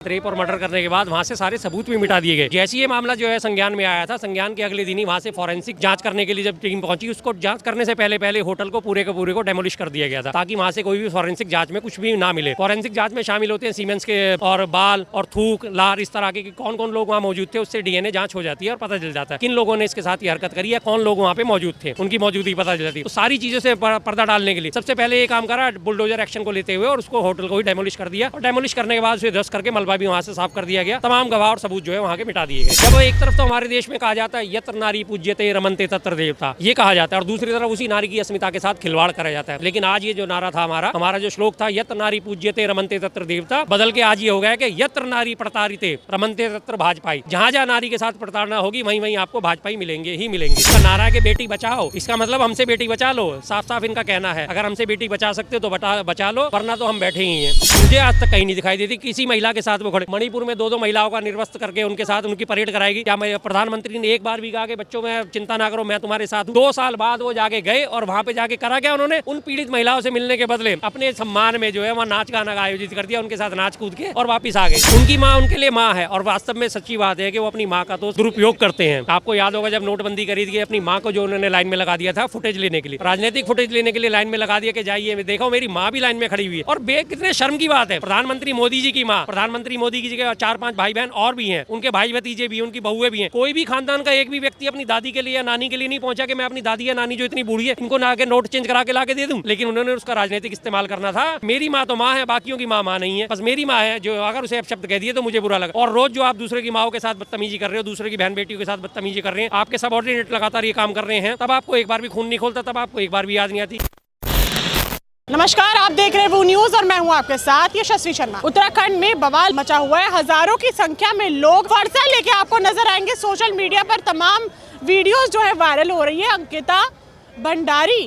Rape और murder करने के बाद वहाँ से सारे सबूत भी मिटा दिए गए। जैसे ये मामला जो है संज्ञान में आया था, संज्ञान के अगले दिन ही वहाँ से फॉरेंसिक जांच करने के लिए जब टीम पहुंची, उसको जांच करने से पहले होटल को पूरे को डेमोलिश कर दिया गया था, ताकि वहाँ से कोई भी फॉरेंसिक जांच में कुछ भी ना मिले। फॉरेंसिक जांच में शामिल होते हैं सीमेंस के और बाल और थूक, लार, इस तरह के कौन कौन लोग वहाँ मौजूद थे, उससे डीएनए जांच हो जाती है और पता चल जाता है किन लोगों ने इसके साथ ये हरकत करी है, कौन लोग वहाँ पे मौजूद थे, उनकी मौजूदगी पता चल जाती है। तो सारी चीजों से पर्दा डालने के लिए सबसे पहले ये काम करा बुलडोजर एक्शन को लेते हुए और उसको होटल को ही डेमोलिश कर दिया, और डेमोलिश करने के बाद उसे ध्वस्त करके मलबा भी वहाँ से साफ कर दिया गया, तमाम गवाह और सबूत जो है वहाँ के मिटा दिए गए। जब एक तरफ तो हमारे देश में कहा जाता है यत्र नारी पूज्यते रमन्ते तत्र देवता, ये कहा जाता है, और दूसरी तरफ उसी नारी की अस्मिता के साथ खिलवाड़ करा जाता है। लेकिन आज ये जो नारा था हमारा जो श्लोक था यत्र नारी पूज्यते रमन्ते तत्र देवता, बदल के आज ये हो गया कि यत्र नारी प्रतारिते रमन्ते तत्र भाजपाई। जहाँ जहाँ नारी के साथ प्रताड़ना होगी वहीं वहीं आपको भाजपाई मिलेंगे ही मिलेंगे। इसका नारा है कि बेटी बचाओ, इसका मतलब हमसे बेटी बचा लो। साफ साफ इनका कहना है अगर हमसे बेटी बचा सकते हो तो बचा लो, वरना तो हम बैठे ही हैं। मुझे आज तक कहीं नहीं दिखाई देती किसी महिला के साथ वो खड़े। मणिपुर में दो महिलाओं का निर्वस्त्र करके उनके साथ उनकी परेड कराएगी। क्या प्रधानमंत्री ने एक बार भी कहा कि बच्चों में चिंता ना करो, मैं तुम्हारे साथ हूं? 2 साल बाद वो जाके गए और वहां पे जाके करा क्या उन्होंने? उन पीड़ित महिलाओं से मिलने के बदले अपने सम्मान में जो है वहाँ नाच गाना आयोजित कर दिया, उनके साथ नाच कूद के और वापिस आ गए। उनकी माँ उनके लिए माँ है, और वास्तव में सच्ची बात है कि वो अपनी माँ का तो दुरुपयोग करते हैं। आपको याद होगा जब नोटबंदी करी थी, अपनी माँ को जो उन्होंने लाइन में लगा दिया था फुटेज लेने के लिए, राजनीतिक फुटेज लेने के लिए लाइन में लगा दिया कि जाइए देखो मेरी माँ भी लाइन में खड़ी हुई है। और कितने शर्म की बात है, प्रधानमंत्री मोदी जी की माँ, प्रधानमंत्री मोदी की जगह 4-5 भाई बहन और भी हैं, उनके भाई भतीजे भी, उनकी बहुएं भी हैं। कोई भी खानदान का एक भी व्यक्ति अपनी दादी के लिए या नानी के लिए नहीं पहुंचा कि मैं अपनी दादी या नानी जो इतनी बूढ़ी है इनको ना के नोट चेंज करा के लाके दे दूं। लेकिन उन्होंने उसका राजनीतिक इस्तेमाल करना था। मेरी माँ तो माँ है, बाकियों की माँ नहीं है, बस मेरी माँ है। जो अगर उसे शब्द कह दिए तो मुझे बुरा लगा। और रोज जो आप दूसरे की माओं के साथ बदतमीजी कर रहे हो, दूसरे की बहन बेटियों के साथ बदतमीजी कर रहे हैं, आपके सबऑर्डिनेट लगातार ये काम कर रहे हैं, तब आपको एक बार भी खून नहीं खोलता, तब आपको एक बार भी याद नहीं आती। नमस्कार, आप देख रहे हैं वो न्यूज और मैं हूं आपके साथ यशस्वी शर्मा। उत्तराखंड में बवाल मचा हुआ है। हजारों की संख्या में लोग फरसा लेके आपको नजर आएंगे। सोशल मीडिया पर तमाम वीडियोस जो है वायरल हो रही है अंकिता भंडारी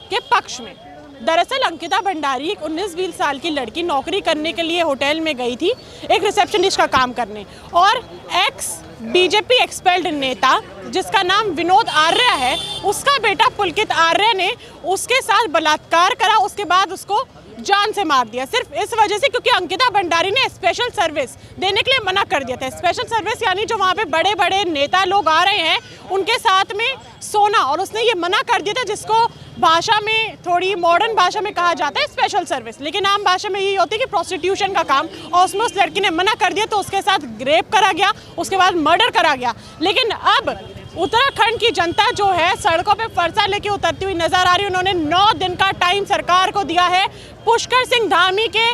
के पक्ष में। दरअसल अंकिता भंडारी एक 19-20 साल की लड़की नौकरी करने के लिए होटल में गई थी, एक रिसेप्शनिस्ट का काम करने, और एक्स बीजेपी एक्सपेल्ड नेता जिसका नाम विनोद आर्य है, उसका बेटा पुलकित आर्य ने उसके साथ बलात्कार करा। उसके बाद उसको जान से मार दिया, सिर्फ इस वजह से क्योंकि अंकिता भंडारी ने स्पेशल सर्विस देने के लिए मना कर दिया था। स्पेशल सर्विस यानी जो वहाँ पे बड़े बड़े नेता लोग आ रहे हैं उनके साथ में सोना, और उसने ये मना कर दिया था, जिसको भाषा में, थोड़ी मॉडर्न भाषा में कहा जाता है स्पेशल सर्विस, लेकिन आम भाषा में यही होती है कि प्रोस्टिट्यूशन का काम। और उसमें उस लड़की ने मना कर दिया तो उसके साथ रेप करा गया, उसके बाद मर्डर करा गया। लेकिन अब उत्तराखंड की जनता जो है सड़कों पे फरसा लेके उतरती हुई नजर आ रही है। उन्होंने 9 दिन का टाइम सरकार को दिया है। पुष्कर सिंह धामी के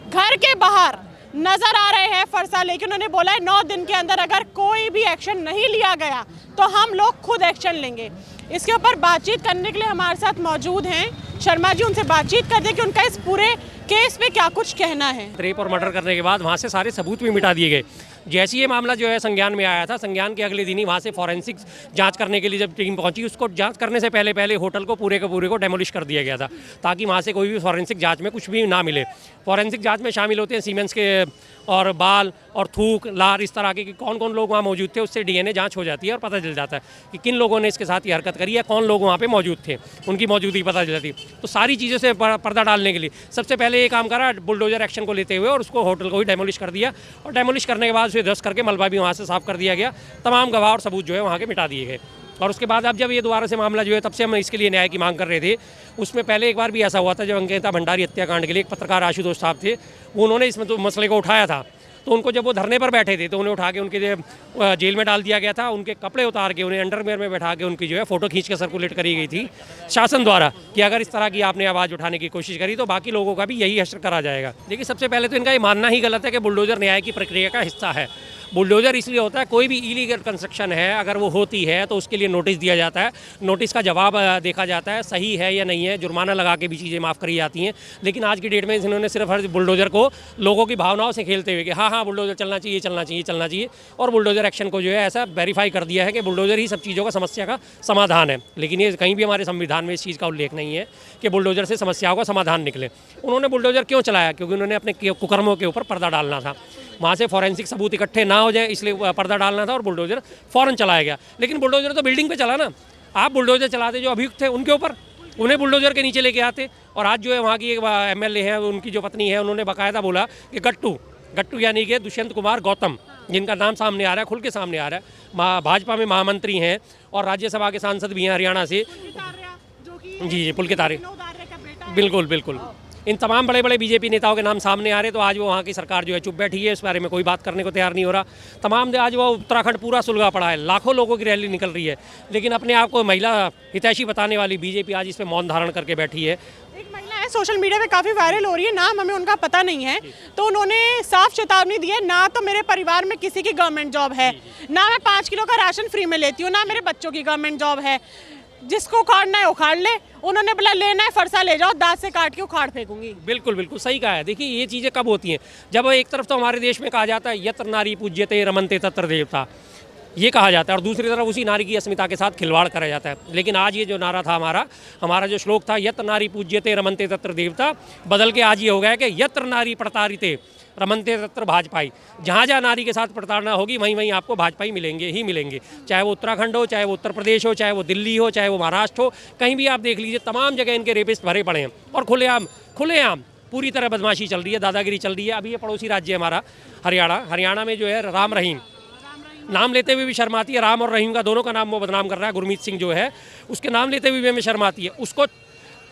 घर के बाहर नजर आ रहे हैं फरसा लेके। उन्होंने बोला है 9 दिन के अंदर अगर कोई भी एक्शन नहीं लिया गया तो हम लोग खुद एक्शन लेंगे। इसके ऊपर बातचीत करने के लिए हमारे साथ मौजूद हैं शर्मा जी। उनसे बातचीत करते हैं कि उनका इस पूरे केस पे क्या कुछ कहना है। रेप और मर्डर करने के बाद वहाँ से सारे सबूत भी मिटा दिए गए। जैसे ये मामला जो है संज्ञान में आया था, संज्ञान के अगले दिन ही वहाँ से फॉरेंसिक जांच करने के लिए जब टीम पहुंची, उसको जांच करने से पहले होटल को पूरे को डेमोलिश कर दिया गया था, ताकि वहाँ से कोई भी फॉरेंसिक जांच में कुछ भी ना मिले। फॉरेंसिक जांच में शामिल होते हैं सीमेंस के और बाल और थूक, लार, इस तरह के कौन कौन लोग वहाँ मौजूद थे, उससे डीएनए जांच हो जाती है और पता चल जाता है कि किन लोगों ने इसके साथ ये हरकत करी है, कौन लोग वहाँ पे मौजूद थे, उनकी मौजूदगी पता चल जाती है। तो सारी चीज़ों से पर्दा डालने के लिए सबसे पहले ये काम करा बुलडोजर एक्शन को लेते हुए और उसको होटल को ही डेमोलिश कर दिया, और डेमोलिश करने के बाद उसे ध्वस्त करके मलबा भी वहाँ से साफ कर दिया गया, तमाम गवाह और सबूत जो है वहाँ के मिटा दिए गए। और उसके बाद अब जब ये दोबारा से मामला जो है, तब से हम इसके लिए न्याय की मांग कर रहे थे। उसमें पहले एक बार भी ऐसा हुआ था जब अंकिता भंडारी हत्याकांड के लिए एक पत्रकार आशुतोष साहब थे, उन्होंने इस मसले को उठाया था। तो उनको जब वो धरने पर बैठे थे तो उन्हें उठा के उनके जेल में डाल दिया गया था। उनके कपड़े उतार के उन्हें अंडरवेयर में बैठा के उनकी जो है फ़ोटो खींच के सर्कुलेट करी गई थी शासन द्वारा कि अगर इस तरह की आपने आवाज़ उठाने की कोशिश करी तो बाकी लोगों का भी यही हश्र करा जाएगा। देखिए, सबसे पहले तो इनका ये मानना ही गलत है कि बुलडोजर न्याय की प्रक्रिया का हिस्सा है। बुलडोजर इसलिए होता है, कोई भी इलीगल कंस्ट्रक्शन है अगर वो होती है तो उसके लिए नोटिस दिया जाता है, नोटिस का जवाब देखा जाता है सही है या नहीं है, जुर्माना लगा के भी चीज़ें माफ़ करी जाती हैं। लेकिन आज की डेट में इन्होंने सिर्फ हर बुलडोजर को लोगों की भावनाओं से खेलते हुए कि हाँ बुलडोजर चलना चाहिए चलना चाहिए चलना चाहिए, और बुलडोजर एक्शन को जो है ऐसा वेरीफाई कर दिया है कि बुलडोजर ही सब चीज़ों का समस्या का समाधान है। लेकिन ये कहीं भी हमारे संविधान में इस चीज़ का उल्लेख नहीं है कि बुलडोजर से समस्याओं का समाधान निकले। उन्होंने बुलडोजर क्यों चलाया? क्योंकि उन्होंने अपने कुकर्मों के ऊपर पर्दा डालना था। वहाँ से फॉरेंसिक सबूत इकट्ठे ना हो जाए इसलिए पर्दा डालना था, और बुलडोजर फ़ौरन चलाया गया। लेकिन बुलडोजर तो बिल्डिंग पे चला ना, आप बुलडोजर चलाते जो अभियुक्त थे उनके ऊपर, उन्हें बुलडोजर के नीचे लेके आते। और आज जो है वहाँ की एक एमएलए है, उनकी जो पत्नी है, उन्होंने बाकायदा बोला कि गट्टू गट्टू यानी कि दुष्यंत कुमार गौतम, जिनका नाम सामने आ रहा है, खुल के सामने आ रहा है। भाजपा में महामंत्री हैं और राज्यसभा के सांसद भी हैं हरियाणा से। जी पुलकित आर्य, बिल्कुल बिल्कुल। इन तमाम बड़े बड़े बीजेपी नेताओं के नाम सामने आ रहे, तो आज वो वहाँ की सरकार जो है चुप बैठी है, इस बारे में कोई बात करने को तैयार नहीं हो रहा। तमाम आज वो उत्तराखंड पूरा सुलगा पड़ा है, लाखों लोगों की रैली निकल रही है, लेकिन अपने आप को महिला हितैषी बताने वाली बीजेपी आज इस पर मौन धारण करके बैठी है। एक महिला है, सोशल मीडिया पे काफ़ी वायरल हो रही है, नाम हमें उनका पता नहीं है, तो उन्होंने साफ चेतावनी दी है, ना तो मेरे परिवार में किसी की गवर्नमेंट जॉब है, ना मैं 5 किलो का राशन फ्री में लेती हूँ, ना मेरे बच्चों की गवर्नमेंट जॉब है, जिसको उखाड़ना है उखाड़ ले। उन्होंने बोला लेना है फरसा ले जाओ, दांत से काट के उखाड़ फेंकूंगी। बिल्कुल बिल्कुल सही कहा है। देखिए ये चीज़ें कब होती हैं, जब एक तरफ तो हमारे देश में कहा जाता है यत्र नारी पूज्यते रमन्ते तत्र देवता, ये कहा जाता है, और दूसरी तरफ उसी नारी की अस्मिता के साथ खिलवाड़ करा जाता है। लेकिन आज ये जो नारा था हमारा जो श्लोक था यत्र नारी पूज्यते रमन्ते तत्र देवता, बदल के आज ये हो गया है कि यत्र नारी प्रतारिते रमन्ते तत्र भाजपाई। जहाँ जहाँ नारी के साथ प्रताड़ना होगी वहीं वहीं आपको भाजपाई मिलेंगे ही मिलेंगे, चाहे वो उत्तराखंड हो, चाहे वो उत्तर प्रदेश हो, चाहे वो दिल्ली हो, चाहे वो महाराष्ट्र हो, कहीं भी आप देख लीजिए, तमाम जगह इनके रेपिस्ट भरे पड़े हैं और खुलेआम पूरी तरह बदमाशी चल रही है, दादागिरी चल रही है। अभी ये पड़ोसी राज्य है हमारा हरियाणा में जो है राम रहीम, नाम लेते हुए भी शर्म आती है। राम और रहीम का दोनों का नाम वो बदनाम कर रहा है। गुरमीत सिंह जो है उसके नाम लेते हुए भी हमें शर्म आती है। उसको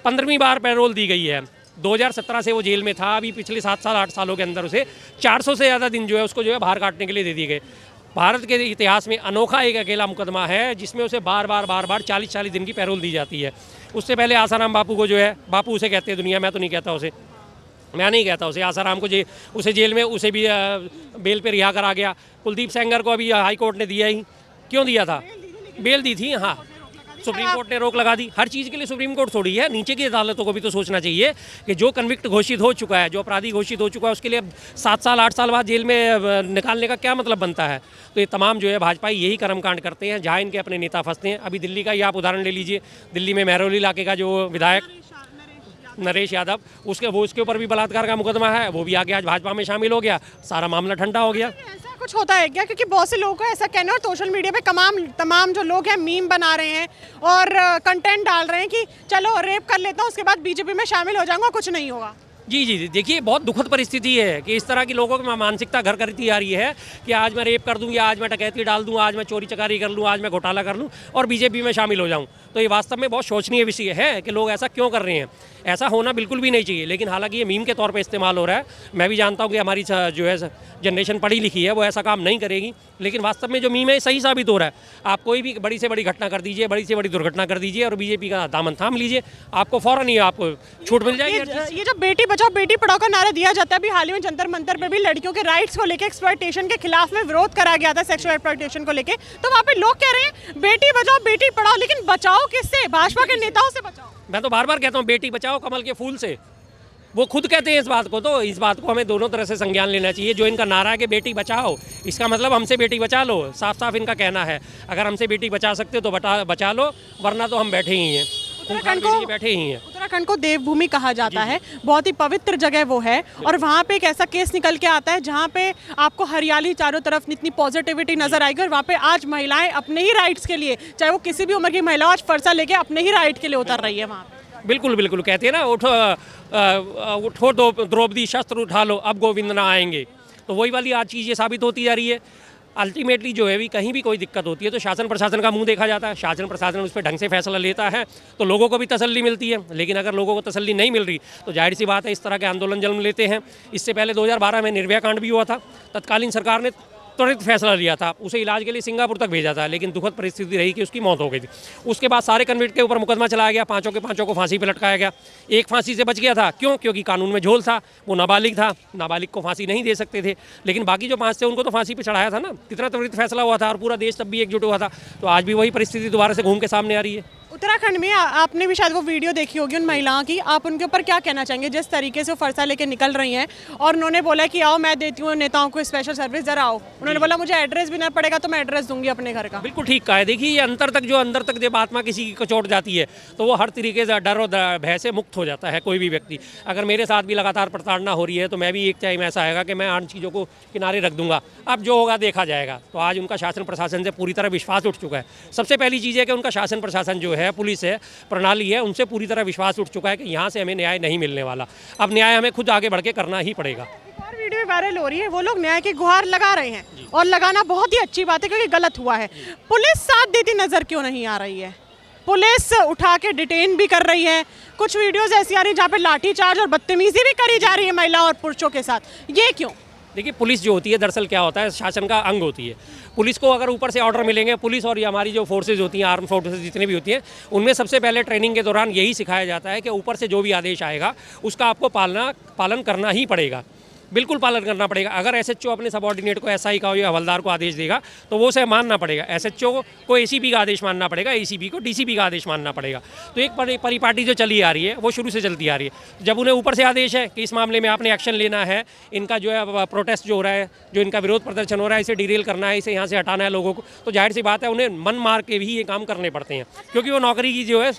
15वीं बार पैरोल दी गई है, 2017 से वो जेल में था, अभी पिछले 7 सालों के अंदर उसे 400 से ज़्यादा दिन जो है उसको जो है बाहर काटने के लिए दे दिए गए। भारत के इतिहास में अनोखा एक अकेला मुकदमा है जिसमें उसे बार बार 40 दिन की पैरोल दी जाती है। उससे पहले आसाराम बापू को जो है, बापू उसे कहते हैं दुनिया, मैं तो नहीं कहता उसे, मैं नहीं कहता उसे, आसाराम को उसे जेल में उसे भी बेल पे रिहा करा गया। कुलदीप सेंगर को अभी हाई कोर्ट ने दिया ही, क्यों दिया था, बेल दी थी, हाँ सुप्रीम कोर्ट ने रोक लगा दी। हर चीज़ के लिए सुप्रीम कोर्ट थोड़ी है, नीचे की अदालतों को भी तो सोचना चाहिए कि जो कन्विक्ट घोषित हो चुका है, जो अपराधी घोषित हो चुका है, उसके लिए अब 7 साल 8 साल बाद जेल में निकालने का क्या मतलब बनता है। तो ये तमाम जो है भाजपाई यही कर्मकांड करते हैं जहाँ इनके अपने नेता फंसते हैं। अभी दिल्ली का ही आप उदाहरण ले लीजिए, दिल्ली में महरौली इलाके का जो विधायक नरेश यादव, उसके ऊपर भी बलात्कार का मुकदमा है, वो भी आके आज भाजपा में शामिल हो गया, सारा मामला ठंडा हो गया। ऐसा कुछ होता है क्या, क्योंकि बहुत से लोगों को ऐसा कहना है और सोशल मीडिया पे तमाम जो लोग हैं मीम बना रहे हैं और कंटेंट डाल रहे हैं कि चलो रेप कर लेता हूँ उसके बाद बीजेपी में शामिल हो जाऊंगा, कुछ नहीं होगा। जी देखिए बहुत दुखद परिस्थिति है कि इस तरह की लोगों की मानसिकता घर करती आ रही है कि आज मैं रेप कर दूं, या आज मैं डकैती डाल दूं, आज मैं चोरी चकारी कर लूं, आज मैं घोटाला कर लूं और बीजेपी में शामिल हो जाऊं। तो ये वास्तव में बहुत शोचनीय विषय है कि लोग ऐसा क्यों कर रहे हैं। ऐसा होना बिल्कुल भी नहीं चाहिए, लेकिन हालांकि ये मीम के तौर पे इस्तेमाल हो रहा है। मैं भी जानता हूँ कि हमारी जो है जनरेशन पढ़ी लिखी है वो ऐसा काम नहीं करेगी, लेकिन वास्तव में जो मीम है सही साबित हो रहा है। आप कोई भी बड़ी से बड़ी घटना कर दीजिए, बड़ी से बड़ी दुर्घटना कर दीजिए और बीजेपी का दामन थाम लीजिए, आपको फौरन ही आपको छूट मिल जाएगी। ये जो बेटी बचाओ बेटी पढ़ाओ का नारा दिया जाता है, अभी हाल ही में जंतर मंतर पे भी लड़कियों के राइट्स को लेकर एक्सप्लॉयटेशन के खिलाफ में विरोध करा गया था, सेक्सुअल एक्सप्लॉयटेशन को लेकर। तो वहाँ पे लोग कह रहे हैं बेटी बचाओ बेटी पढ़ाओ, लेकिन बचाओ किससे, भाजपा के नेताओं से बचाओ। मैं तो बार बार कहता हूँ बेटी बचाओ कमल के फूल से, वो खुद कहते हैं इस बात को, तो इस बात को हमें दोनों तरह से संज्ञान लेना चाहिए। जो इनका नारा है कि बेटी बचाओ, इसका मतलब हमसे बेटी बचा लो, साफ साफ इनका कहना है। अगर हमसे बेटी बचा सकते हो तो बचा लो, वरना तो हम बैठे ही हैं, बैठे ही हैं। उत्तराखंड को देवभूमि कहा जाता है, बहुत ही पवित्र जगह वो है, और वहाँ पे एक ऐसा केस निकल के आता है जहाँ पे आपको हरियाली चारों तरफ, इतनी पॉजिटिविटी नजर आएगी, और वहाँ पे आज महिलाएं अपने ही राइट्स के लिए, चाहे वो किसी भी उम्र की महिला, आज फरसा लेके अपने ही राइट के लिए उतर रही है वहाँ पे। बिल्कुल कहते हैं ना, उठो द्रौपदी शस्त्र उठा लो, अब गोविंद ना आएंगे। तो वही वाली आज चीज़ ये साबित होती जा रही है। अल्टीमेटली जो है भी कहीं भी कोई दिक्कत होती है तो शासन प्रशासन का मुंह देखा जाता है, शासन प्रशासन उस पर ढंग से फैसला लेता है तो लोगों को भी तसल्ली मिलती है। लेकिन अगर लोगों को तसल्ली नहीं मिल रही तो जाहिर सी बात है इस तरह के आंदोलन जन्म लेते हैं। इससे पहले 2012 में निर्भया कांड भी हुआ था, तत्कालीन सरकार ने त्वरित फैसला लिया था, उसे इलाज के लिए सिंगापुर तक भेजा था, लेकिन दुखद परिस्थिति रही कि उसकी मौत हो गई थी। उसके बाद सारे कन्विक्ट के ऊपर मुकदमा चलाया गया, पांचों को फांसी पर लटकाया गया। एक फांसी से बच गया था, क्यों? क्योंकि कानून में झोल था, वो नाबालिग था, नाबालिग को फांसी नहीं दे सकते थे, लेकिन बाकी जो 5 थे उनको तो फांसी पर चढ़ाया था ना। कितना त्वरित फैसला हुआ था और पूरा देश तब भी एकजुट हुआ था। तो आज भी वही परिस्थिति दोबारा से घूम के सामने आ रही है। उत्तराखंड में आपने भी शायद वो वीडियो देखी होगी उन महिलाओं की, आप उनके ऊपर क्या कहना चाहेंगे जिस तरीके से वो फरसा लेके निकल रही हैं और उन्होंने बोला कि आओ मैं देती हूँ नेताओं को स्पेशल सर्विस, जरा आओ। उन्होंने बोला मुझे एड्रेस भी ना पड़ेगा तो मैं एड्रेस दूंगी अपने घर का। बिल्कुल ठीक कहा है। देखिए ये अंदर तक जब आत्मा किसी की कचोट जाती है तो वो हर तरीके से डर और भय से मुक्त हो जाता है कोई भी व्यक्ति। अगर मेरे साथ भी लगातार प्रताड़ना हो रही है तो मैं भी एक टाइम ऐसा आएगा कि मैं आन चीज़ों को किनारे रख दूंगा, अब जो होगा देखा जाएगा। तो आज उनका शासन प्रशासन से पूरी तरह विश्वास उठ चुका है। सबसे पहली चीज़ है कि उनका शासन प्रशासन जो है, पुलिस है, प्रणाली है, उनसे पूरी तरह विश्वास उठ चुका है कि यहाँ से हमें न्याय नहीं मिलने वाला। अब न्याय हमें खुद आगे बढ़ के करना ही पड़ेगा। एक और हर वीडियो वायरल हो रही है, वो लोग न्याय की गुहार लगा रहे हैं और लगाना बहुत ही अच्छी बात है क्योंकि गलत हुआ है। पुलिस साथ देती नजर क्यों नहीं आ रही है? पुलिस उठा के डिटेन भी कर रही है, कुछ वीडियोस ऐसी आ रही है जहाँ पे लाठीचार्ज और बदतमीजी भी करी जा रही है महिला और पुरुषों के साथ, ये क्यों? देखिए, पुलिस जो होती है दरअसल क्या होता है, शासन का अंग होती है। पुलिस को अगर ऊपर से ऑर्डर मिलेंगे, पुलिस और ये हमारी जो फोर्सेज होती हैं, आर्म फोर्सेज जितनी भी होती हैं, उनमें सबसे पहले ट्रेनिंग के दौरान यही सिखाया जाता है कि ऊपर से जो भी आदेश आएगा उसका आपको पालन करना ही पड़ेगा, बिल्कुल पालन करना पड़ेगा। अगर एसएचओ अपने सबऑर्डिनेट को एसआई का या हवलदार को आदेश देगा तो वो उसे मानना पड़ेगा। एसएचओ को एसीपी का आदेश मानना पड़ेगा, एसीपी को डीसीपी का आदेश मानना पड़ेगा। तो एक परिपाटी जो चली आ रही है वो शुरू से चलती आ रही है। जब उन्हें ऊपर से आदेश है कि इस मामले में आपने एक्शन लेना है, इनका जो है प्रोटेस्ट जो हो रहा है, जो इनका विरोध प्रदर्शन हो रहा है, इसे डिरेल करना है, इसे यहाँ से हटाना है लोगों को, तो जाहिर सी बात है उन्हें मन मार के भी ये काम करने पड़ते हैं क्योंकि वो नौकरी की जो है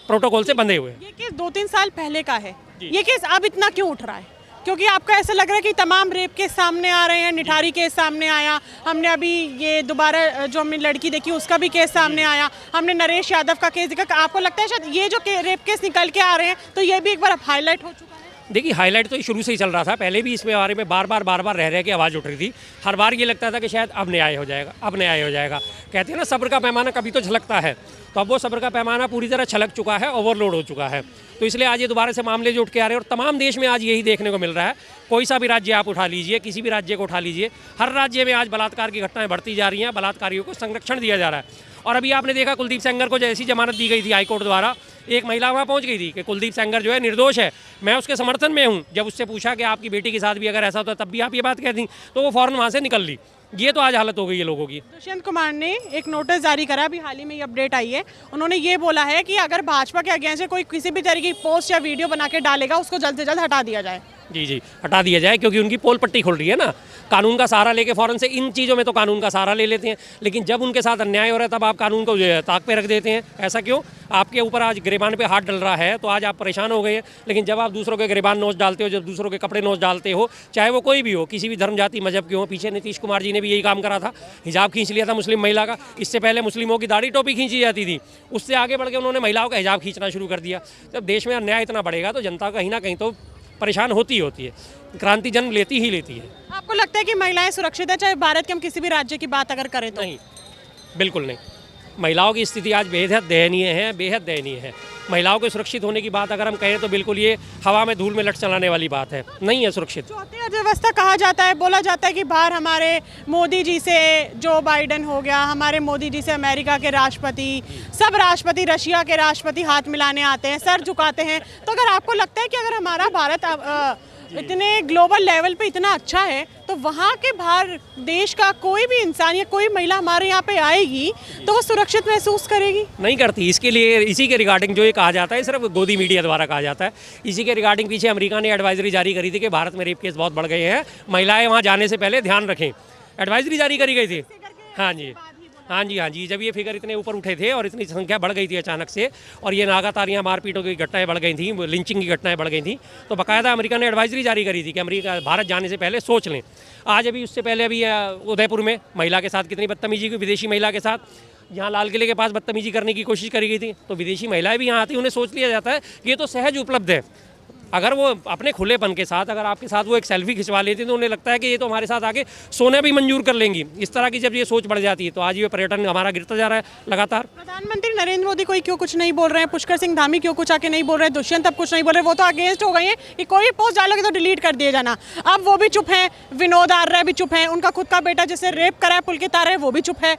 प्रोटोकॉल से बंधे हुए हैं। ये केस 2-3 साल पहले का है, ये केस अब इतना क्यों उठ रहा है? क्योंकि आपको ऐसा लग रहा है कि तमाम रेप केस सामने आ रहे हैं, निठारी केस सामने आया, हमने अभी ये दोबारा जो हमने लड़की देखी उसका भी केस सामने आया, हमने नरेश यादव का केस देखा। आपको लगता है शायद ये जो रेप केस निकल के आ रहे हैं तो ये भी एक बार हाईलाइट हो चुका है? देखिए, हाईलाइट तो शुरू से ही चल रहा था, पहले भी इसमें बारे में बार बार रह के आवाज़ उठ रही थी। हर बार ये लगता था कि शायद अब न्याय हो जाएगा, अब न्याय हो जाएगा। कहते हैं ना, सब्र का पैमाना कभी तो छलकता है, तो अब वो सब्र का पैमाना पूरी तरह छलक चुका है, ओवरलोड हो चुका है। तो इसलिए आज ये दोबारा से मामले जो उठ के आ रहे हैं और तमाम देश में आज यही देखने को मिल रहा है। कोई सा भी राज्य आप उठा लीजिए, किसी भी राज्य को उठा लीजिए, हर राज्य में आज बलात्कार की घटनाएं बढ़ती जा रही हैं, बलात्कारियों को संरक्षण दिया जा रहा है। और अभी आपने देखा कुलदीप सेंगर को जैसी जमानत दी गई थी हाईकोर्ट द्वारा, एक महिला वहाँ पहुँच गई थी कि कुलदीप सेंगर जो है निर्दोष है, मैं उसके समर्थन में हूँ। जब उससे पूछा कि आपकी बेटी के साथ भी अगर ऐसा होता तब भी आप ये बात कहती, तो वो फ़ौरन वहाँ से निकल ली। ये तो आज हालत हो गई है लोगों की। दुष्यंत कुमार ने एक नोटिस जारी करा, अभी हाल ही में ये अपडेट आई है। उन्होंने ये बोला है कि अगर भाजपा के अगेंस्ट कोई किसी भी तरीके की पोस्ट या वीडियो बना के डालेगा उसको जल्द से जल्द हटा दिया जाए। जी, हटा दिया जाए, क्योंकि उनकी पोल पट्टी खुल रही है ना। कानून का सहारा लेके फ़ौरन से इन चीज़ों में तो कानून का सहारा ले लेते हैं, लेकिन जब उनके साथ अन्याय हो रहा है तब आप कानून को ताक पे रख देते हैं। ऐसा क्यों? आपके ऊपर आज गिरेबान पे हाथ डल रहा है तो आज आप परेशान हो गए हैं, लेकिन जब आप दूसरों के गिरेबान नोच डालते हो, जब दूसरों के कपड़े नोच डालते हो, चाहे वो कोई भी हो, किसी भी धर्म जाति मजहब के हो। पीछे नीतीश कुमार जी ने भी यही काम करा था, हिजाब खींच लिया था मुस्लिम महिला का। इससे पहले मुस्लिमों की दाढ़ी टोपी खींची जाती थी, उससे आगे बढ़ के उन्होंने महिलाओं का हिजाब खींचना शुरू कर दिया। जब देश में अन्याय इतना बढ़ेगा तो जनता कहीं ना कहीं तो परेशान होती ही होती है, क्रांति जन्म लेती ही लेती है। आपको लगता है कि महिलाएं सुरक्षित है, चाहे भारत के हम किसी भी राज्य की बात अगर करें तो? नहीं, बिल्कुल नहीं। महिलाओं की स्थिति आज बेहद दयनीय है, बेहद दयनीय है। महिलाओं के सुरक्षित होने की बात अगर हम कहें तो बिल्कुल ये हवा में धूल में लट चलाने वाली बात है, नहीं है सुरक्षित। चौथी अर्थव्यवस्था कहा जाता है, बोला जाता है कि बाहर हमारे मोदी जी से जो बाइडेन हो गया, हमारे मोदी जी से अमेरिका के राष्ट्रपति, सब राष्ट्रपति, रशिया के राष्ट्रपति हाथ मिलाने आते हैं, सर झुकाते हैं। तो अगर आपको लगता है कि अगर हमारा भारत इतने ग्लोबल लेवल पे इतना अच्छा है तो वहाँ के बाहर देश का कोई भी इंसान या कोई महिला हमारे यहाँ पे आएगी तो वो सुरक्षित महसूस करेगी? नहीं करती। इसके लिए इसी के रिगार्डिंग जो ये कहा जाता है, सिर्फ गोदी मीडिया द्वारा कहा जाता है, इसी के रिगार्डिंग पीछे अमेरिका ने एडवाइजरी जारी करी थी कि भारत में रेप केस बहुत बढ़ गए हैं, महिलाएं वहाँ जाने से पहले ध्यान रखें। एडवाइजरी जारी करी गई थी। हाँ जी, जब ये फिगर इतने ऊपर उठे थे और इतनी संख्या बढ़ गई थी अचानक से, और ये नागातारियाँ मारपीटों की घटनाएं बढ़ गई थी, लिंचिंग की घटनाएं बढ़ गई थी, तो बाकायदा अमेरिका ने एडवाइजरी जारी करी थी कि अमेरिका भारत जाने से पहले सोच लें। आज अभी उससे पहले अभी उदयपुर में महिला के साथ कितनी बदतमीजी की, विदेशी महिला के साथ यहाँ लाल किले के पास बदतमीजी करने की कोशिश करी गई थी। तो विदेशी महिलाएं भी यहाँ आती, उन्हें सोच लिया जाता है कि ये तो सहज उपलब्ध है। अगर वो अपने खुलेपन के साथ अगर आपके साथ वो एक सेल्फी खिंचवा लेती तो उन्हें लगता है कि ये तो हमारे साथ आके सोना भी मंजूर कर लेंगी। इस तरह की जब ये सोच बढ़ जाती है तो आज ये पर्यटन हमारा गिरता जा रहा है लगातार। प्रधानमंत्री नरेंद्र मोदी कोई क्यों कुछ नहीं बोल रहे हैं? पुष्कर सिंह धामी क्यों कुछ आके नहीं बोल रहे हैं? दुष्यंत अब कुछ नहीं बोल रहे, वो तो अगेंस्ट हो गए हैं कि कोई पोस्ट डालोगे तो डिलीट कर दिए जाना। अब वो भी चुप हैं, विनोद आर्य भी चुप हैं, उनका खुद का बेटा जिसे रेप करा है पुलकित आर्य वो भी चुप है।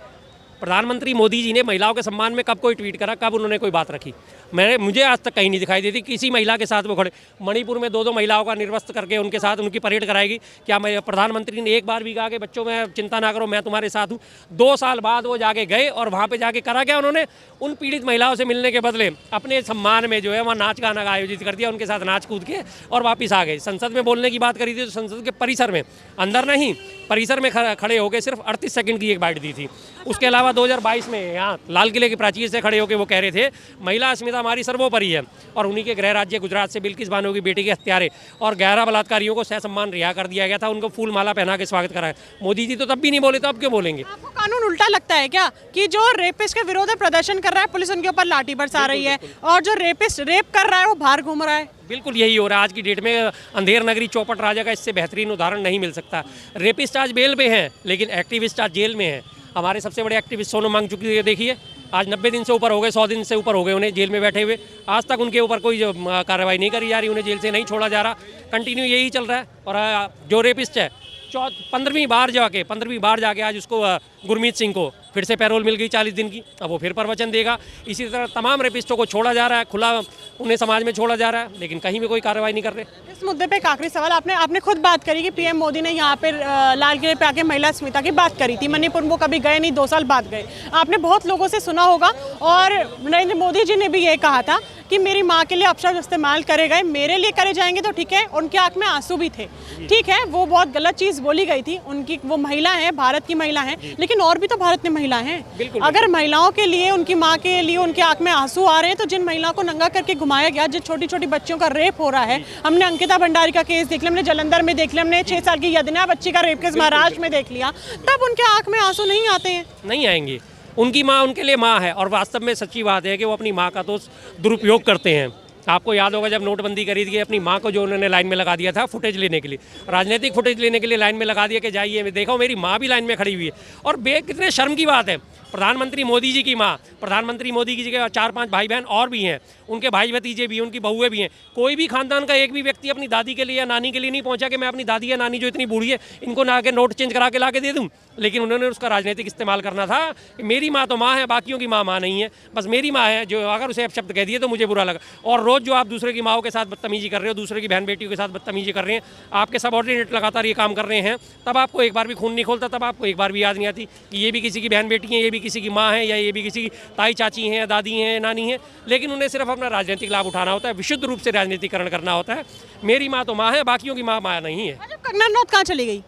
प्रधानमंत्री मोदी जी ने महिलाओं के सम्मान में कब कोई ट्वीट करा, कब उन्होंने कोई बात रखी? मुझे आज तक कहीं नहीं दिखाई देती किसी महिला के साथ वो खड़े। मणिपुर में 2-2 महिलाओं का निर्वस्त्र करके उनके साथ उनकी परेड कराएगी क्या? प्रधानमंत्री ने एक बार भी कहा कि बच्चों में चिंता ना करो, मैं तुम्हारे साथ हूँ? 2 साल बाद वो जाके गए और वहाँ पे जाके करा क्या उन्होंने? उन पीड़ित महिलाओं से मिलने के बदले अपने सम्मान में जो है वहाँ नाच गाना आयोजित कर दिया, उनके साथ नाच कूद के और वापस आ गए। संसद में बोलने की बात करी थी तो संसद के परिसर में, अंदर नहीं, परिसर में खड़े होकर सिर्फ 38 सेकंड की एक बाइट दी थी। उसके अलावा 2022 में यहाँ लाल किले की प्राचीर से खड़े होकर वो कह रहे थे महिला अस्मिता हमारी सर्वोपरि है। और उन्हीं के गृह राज्य गुजरात से बिल्किस बानो की बेटी के हत्यारे और 11 बलात्कारियों को ससम्मान रिहा कर दिया गया था, उनको फूल माला पहना के स्वागत कराया। मोदी जी तो तब भी नहीं बोले, तो अब क्यों बोलेंगे? आपको कानून उल्टा लगता है क्या कि जो रेपिस्ट के विरोध में प्रदर्शन कर रहा है पुलिस उनके ऊपर लाठी बरसा रही है, और जो रेपिस्ट रेप कर रहा है वो बाहर घूम रहा है? बिल्कुल यही हो रहा है आज की डेट में। अंधेर नगरी चौपट राजा का इससे बेहतरीन उदाहरण नहीं मिल सकता। रेपिस्ट आज बेल पे हैं, लेकिन एक्टिविस्ट आज जेल में हैं। हमारे सबसे बड़े एक्टिविस्ट सोनम वांगचुक देखिए, आज 90 दिन से ऊपर हो गए, 100 दिन से ऊपर हो गए उन्हें जेल में बैठे हुए। आज तक उनके ऊपर कोई कार्रवाई नहीं करी जा रही, उन्हें जेल से नहीं छोड़ा जा रहा। कंटिन्यू यही चल रहा है। और जो रेपिस्ट है 15वीं बार जाके आज उसको गुरमीत सिंह को फिर से पैरोल मिल गई 40 दिन की। अब वो फिर प्रवचन देगा। इसी तरह तमाम रेपिस्टों को छोड़ा जा रहा है, खुला उन्हें समाज में छोड़ा जा रहा है, लेकिन कहीं भी कोई कार्रवाई नहीं कर रहे। इस मुद्दे पे एक आखिरी सवाल, आपने खुद बात करी कि पीएम मोदी ने यहाँ पे लाल किले पे आके महिला स्मिता की बात करी थी। मणिपुर वो कभी गए नहीं, 2 साल बाद गए। आपने बहुत लोगों से सुना होगा, और नरेंद्र मोदी जी ने भी ये कहा था कि मेरी माँ के लिए अपशब्द इस्तेमाल करे गए, मेरे लिए करे जाएंगे तो ठीक है। उनकी आंख में आंसू भी थे, ठीक है, वो बहुत गलत चीज़ बोली गई थी उनकी। वो महिला है, भारत की महिला है, लेकिन और भी तो भारत में महिला हैं। अगर महिलाओं के लिए, उनकी माँ के लिए उनकी आंख में आंसू आ रहे हैं, तो जिन महिलाओं को नंगा करके घुमाया गया, जिन छोटी छोटी बच्चियों का रेप हो रहा है, हमने अंकिता भंडारी का केस देख लिया, हमने जलंधर में देख लिया, हमने 6 साल की यदना बच्ची का रेप केस महाराष्ट्र में देख लिया, तब उनके आंख में आंसू नहीं आते हैं? नहीं आएंगे। उनकी माँ उनके लिए माँ है, और वास्तव में सच्ची बात है कि वो अपनी माँ का तो दुरुपयोग करते हैं। आपको याद होगा जब नोटबंदी करी थी, अपनी माँ को जो उन्होंने लाइन में लगा दिया था फुटेज लेने के लिए, राजनीतिक फुटेज लेने के लिए लाइन में लगा दिया कि जाइए देखो मेरी माँ भी लाइन में खड़ी हुई है। और कितने शर्म की बात है, प्रधानमंत्री मोदी जी की माँ, प्रधानमंत्री मोदी जी के 4-5 भाई बहन और भी हैं, उनके भाई भतीजे भी हैं, उनकी बहुएं भी हैं। कोई भी खानदान का एक भी व्यक्ति अपनी दादी के लिए या नानी के लिए नहीं पहुंचा कि मैं अपनी दादी या नानी जो इतनी बूढ़ी है इनको ना के नोट चेंज करा के ला के दे दूँ। लेकिन उन्होंने उसका राजनीतिक इस्तेमाल करना था कि मेरी माँ तो माँ है, बाकियों की माँ नहीं है, बस मेरी माँ है। जो अगर उसे अपशब्द कह दिए तो मुझे बुरा लगा। और रोज़ जो आप दूसरे की माओं के साथ बदतमीजी कर रहे हो, दूसरे की बहन बेटियों के साथ बदतमीजी कर रहे हैं, आपके सबऑर्डिनेट लगातार ये काम कर रहे हैं, तब आपको एक बार भी खून नहीं खोलता, तब आपको एक बार भी याद नहीं आती कि ये भी किसी की बहन बेटी है, ये भी किसी की माँ है, या ये भी किसी की ताई चाची हैं, दादी हैं, नानी हैं। लेकिन उन्हें सिर्फ अपना राजनीतिक लाभ उठाना होता है, विशुद्ध रूप से राजनीतिकरण करना होता है। मेरी माँ तो माँ है, बाकियों की माँ नहीं है। कंगना रनौत कहाँ चली गई?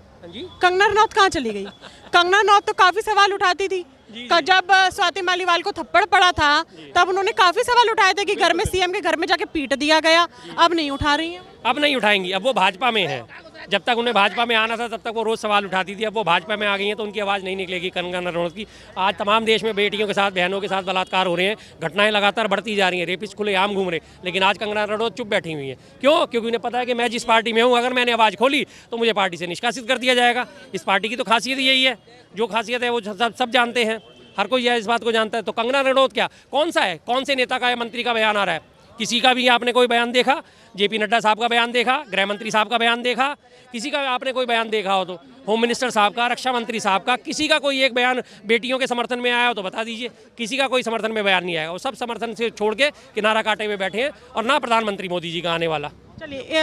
कंगना रनौत कहाँ चली गई? कंगना रनौत तो काफी सवाल उठाती थी। जब स्वाति मालीवाल को थप्पड़ पड़ा था तब उन्होंने काफी सवाल उठाए थे कि घर में सीएम के घर में जाके पीट दिया गया। अब नहीं उठा रही हैं? अब नहीं उठाएंगी। अब वो भाजपा में है। जब तक उन्हें भाजपा में आना था तब तक वो रोज़ सवाल उठाती थी। अब वो भाजपा में आ गई हैं तो उनकी आवाज़ नहीं निकलेगी कंगना रनौत की। आज तमाम देश में बेटियों के साथ, बहनों के साथ बलात्कार हो रहे हैं, घटनाएं लगातार बढ़ती जा रही हैं, रेपिस्ट खुलेआम घूम रहे, लेकिन आज कंगना रनौत चुप बैठी हुई है। क्यों? क्योंकि उन्हें पता है कि मैं जिस पार्टी में हूँ, अगर मैंने आवाज़ खोली तो मुझे पार्टी से निष्कासित कर दिया जाएगा। इस पार्टी की तो खासियत यही है, जो खासियत है वो सब जानते हैं, हर कोई इस बात को जानता है। तो कंगना रनौत क्या, कौन सा है, कौन से नेता का या मंत्री का बयान आ रहा है? किसी का भी आपने कोई बयान देखा? जेपी नड्डा साहब का बयान देखा? गृह मंत्री साहब का बयान देखा? किसी का आपने कोई बयान देखा हो तो? होम मिनिस्टर साहब का, रक्षा मंत्री साहब का, किसी का कोई एक बयान बेटियों के समर्थन में आया हो तो बता दीजिए। किसी का कोई समर्थन में बयान नहीं आएगा। वो सब समर्थन से छोड़ के किनारा काटे हुए बैठे हैं, और ना प्रधानमंत्री मोदी जी का आने वाला। चलिए,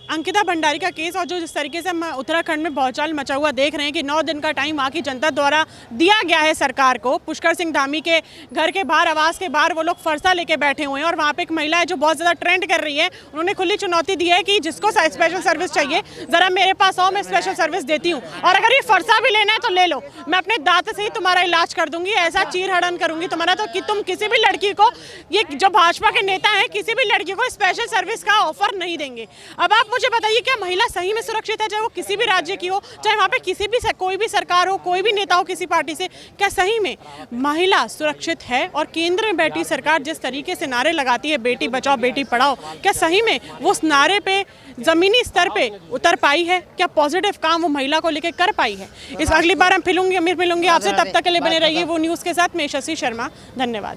अंकिता भंडारी का केस और जो जिस तरीके से हम उत्तराखंड में भौचाल मचा हुआ देख रहे हैं कि 9 दिन का टाइम वहाँ की जनता द्वारा दिया गया है सरकार को। पुष्कर सिंह धामी के घर के बाहर, आवास के बाहर वो लोग फरसा लेके बैठे हुए हैं, और वहाँ पे एक महिला है जो बहुत ज़्यादा ट्रेंड कर रही है। उन्होंने खुली चुनौती दी है कि जिसको स्पेशल सर्विस चाहिए ज़रा मेरे पास आओ, मैं स्पेशल सर्विस देती हूँ, और अगर ये फरसा भी लेना है तो ले लो, मैं अपने दांत से ही तुम्हारा इलाज कर दूंगी, ऐसा चीर हड़न करूंगी तुम्हारा तो कि तुम किसी भी लड़की को, ये जो भाजपा के नेता हैं, किसी भी लड़की को स्पेशल सर्विस का ऑफर नहीं देंगे। अब आप मुझे बताइए, क्या महिला सही में सुरक्षित है? चाहे वो किसी भी राज्य की हो, चाहे वहाँ पे किसी भी कोई भी सरकार हो, कोई भी नेता हो किसी पार्टी से, क्या सही में महिला सुरक्षित है? और केंद्र में बैठी सरकार जिस तरीके से नारे लगाती है बेटी बचाओ बेटी पढ़ाओ, क्या सही में वो उस नारे पे जमीनी स्तर पे उतर पाई है? क्या पॉजिटिव काम वो महिला को लेकर कर पाई है? इस अगली बार हम मिलूंगी आपसे, तब तक के लिए बने रहिए वो न्यूज़ के साथ। मैं यशस्वी शर्मा, धन्यवाद।